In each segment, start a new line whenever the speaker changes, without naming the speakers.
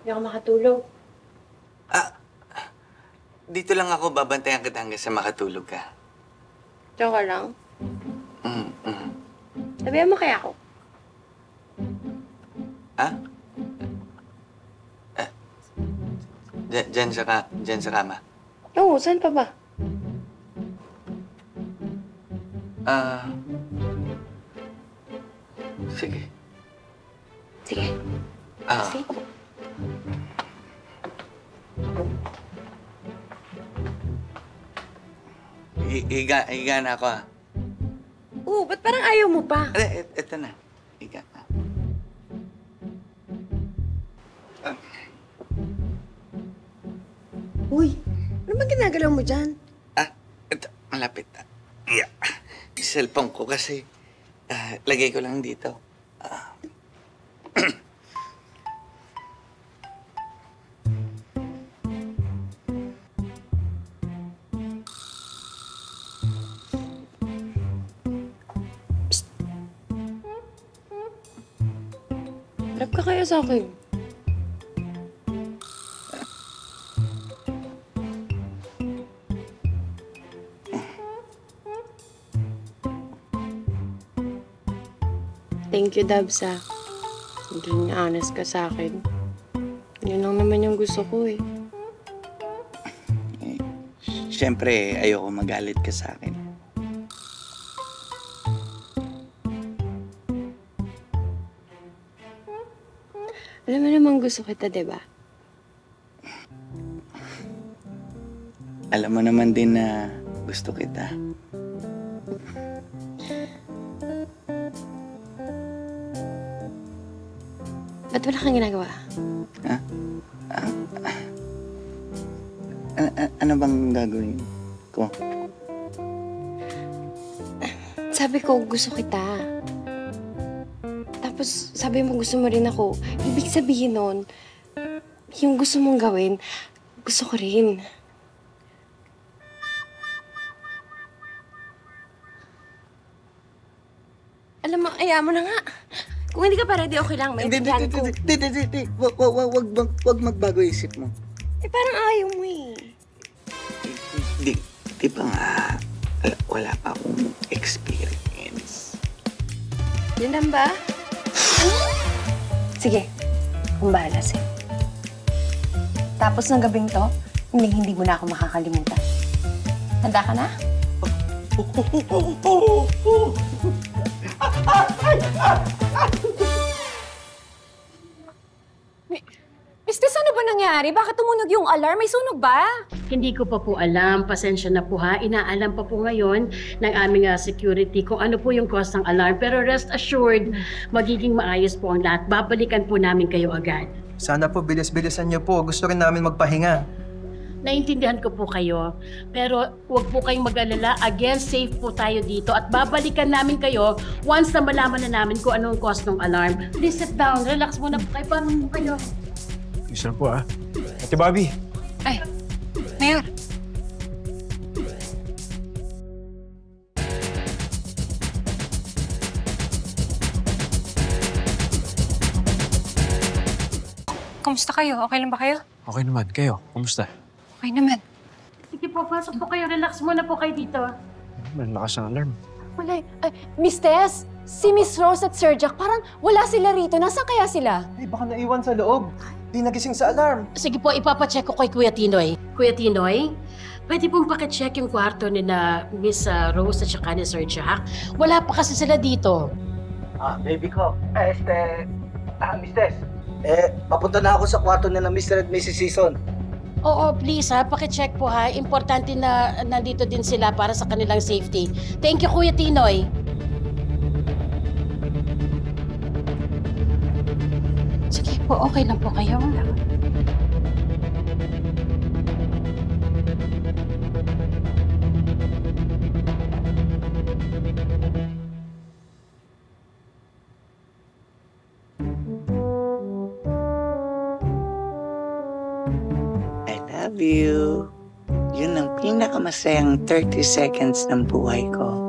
Hindi ako makatulog.
Dito lang ako, babantayan kita hanggang sa makatulog ka.
Diyan ka lang? Sabihan mo kaya ako?
Ha? Diyan sa kama.
Oo, saan pa ba?
Sige.
Sige. Sige.
Higa na ako, ha?
Oo, ba't parang ayaw mo pa?
Ito na. Higa na.
Uy, ano ba ginagalaw mo dyan?
Ito. Malapit na. Yeah. Yung cellphone ko kasi, lagay ko lang dito.
Harap ka kaya sa akin. Thank you, Dabs, ha. Naging honest ka sa akin. Yun lang naman yung gusto ko, eh.
Siyempre, ayoko magalit ka sa akin.
Alam mo naman gusto kita, di ba?
Alam mo naman din na gusto kita.
Ba't wala kang ginagawa?
Ha? Ano bang gagawin ko?
Sabi ko, gusto kita. Tapos, sabi mo gusto mo rin ako. Ibig sabihin nun, yung gusto mong gawin, gusto ko rin. Alam mo, ayaw mo na nga. Kung hindi ka pa ready, okay lang. May plan ko.
Hindi. Wag magbago isip mo.
Eh, parang ayaw mo eh.
Di ba nga, wala pa akong experience.
Yun lang ba? Sige, kung bahala sa'yo. Tapos ng gabing to, hindi mo na ako makakalimutan. Handa ka na?
Mister, ano ba nangyari? Bakit tumunog yung alarm? May sunog ba?
Hindi ko pa po alam. Pasensya na po ha. Inaalam pa po ngayon ng aming security kung ano po yung cause ng alarm. Pero rest assured, magiging maayos po ang lahat. Babalikan po namin kayo agad.
Sana po bilis-bilisan niyo po. Gusto rin namin magpahinga.
Naintindihan ko po kayo. Pero huwag po kayong mag-alala. Again, safe po tayo dito. At babalikan namin kayo once na malaman na namin kung anong cause ng alarm. Please sit down. Relax muna po kayo. Paano mo kayo?
Isa po, ah. Ate Bobby.
Ay, Mayor. Kumusta kayo? Okay lang ba kayo?
Okay naman. Kayo, kumusta?
Okay naman.
Sige po, pasok po kayo. Relax muna po kayo dito.
May lakas ng alarm.
Wala. Miss Tess, si Miss Rose at Sir Jack, parang wala sila rito. Nasaan kaya sila?
Ay, baka naiwan sa loob. Di nagising sa alarm.
Sige po, ipapacheck ko kay Kuya Tinoy. Kuya Tinoy, pwede pong pakicheck yung kwarto ni na Miss Rose at saka ni Sir Jack. Wala pa kasi sila dito.
Baby ko. Miss Tess. Papunta na ako sa kwarto nila Mr. at Mrs. Season.
Oo, please ha, pakicheck po ha. Importante na nandito din sila para sa kanilang safety. Thank you, Kuya Tinoy. Sige po, okay lang po kayo.
I love you. Yun ang pinakamasayang 30 seconds ng buhay ko.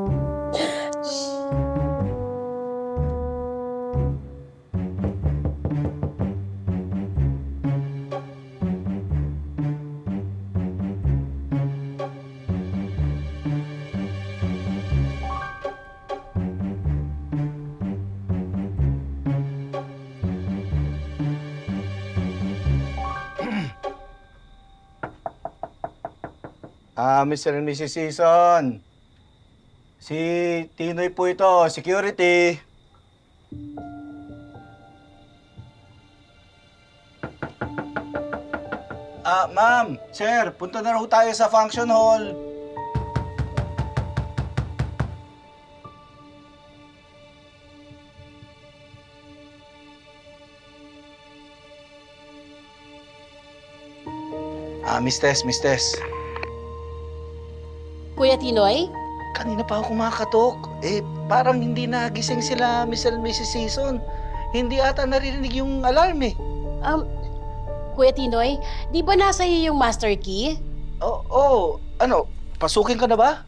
Mr. and Mrs. Season. Si Tinoy po ito, security. Ma'am, sir, punta na raw tayo sa function hall. Miss Tess.
Kuya Tinoy?
Kanina pa ako kumakatok. Parang hindi nagising sila, Mr. and Mrs. Season. Hindi ata naririnig yung alarm eh.
Kuya Tinoy, di ba nasa iyo yung master key?
Ano, pasukin ka na ba?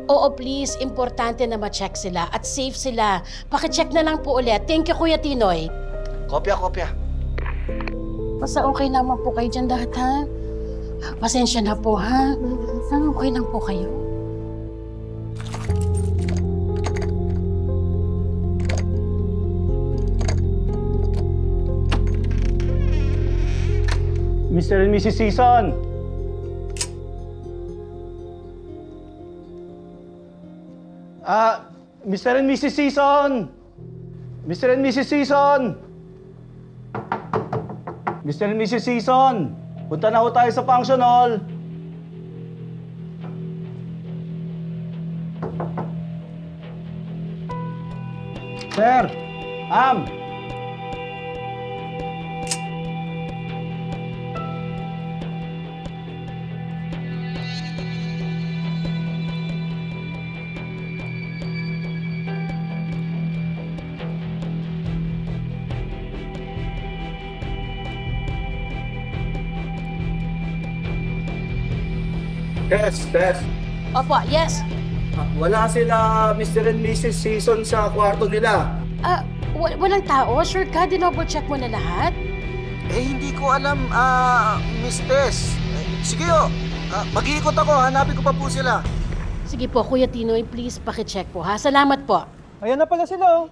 Oo, please. Importante na ma-check sila at safe sila. Paki-check na lang po ulit. Thank you, Kuya Tinoy.
Kopya.
Basta okay naman po kayo dyan lahat, ha? Pasensya na po, ha? Okay lang po kayo.
Mr. and Mrs. Season. Mr. and Mrs. Season. Mr. and Mrs. Season. Mr. and Mrs. Season. Punta na ho tayo sa function hall. Sir, Tess.
Opo, yes.
Wala sila Mr. and Mrs. Season sa kwarto nila.
Walang tao? Sure ka? Dinoble check mo na lahat?
Hindi ko alam, Miss Tess. Sige mag-iikot ako, hanapin ko pa po sila.
Sige po, Kuya Tinoy, please paki-check po, ha? Salamat po.
Ayan na pala sila, oh.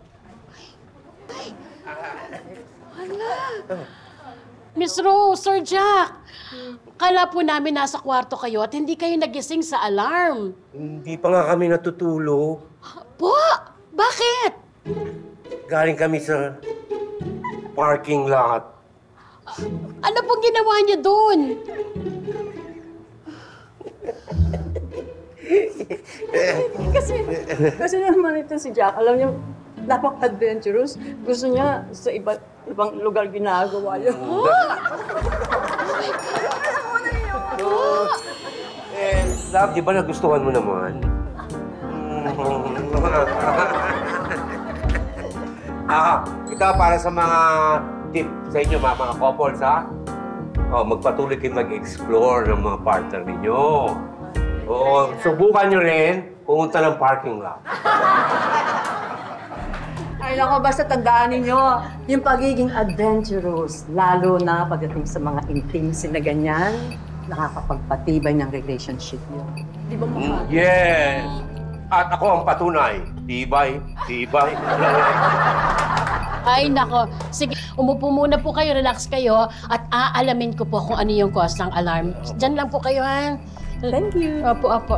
Miss Rose, Sir Jack, kala po namin nasa kwarto kayo at hindi kayo nagising sa alarm.
Hindi pa nga kami natutulog.
Po? Bakit?
Galing kami sa parking lot.
Ano pong ginawa niyo doon?
Kasi naman ito si Jack, alam niyo, napaka-adventurous. Gusto niya sa ibang lugar ginagawa yun.
Love, di ba nagustuhan mo naman? Ito para sa mga tip sa inyo, mga couples, ha? Magpatuloy kayo mag-explore ng mga partner ninyo. Subukan nyo rin pumunta ng parking lot.
Ay nako, basta tandaan ninyo, yung pagiging adventurous, lalo na pagdating sa mga intimacy na ganyan, nakakapagpatibay ng relationship yun. Di ba mga?
Yes! At ako ang patunay. Tibay.
Ay, nako. Sige, umupo muna po kayo, relax kayo, at aalamin ko po kung ano yung cause ng alarm. Diyan lang po kayo, ha?
Thank you.
Opo.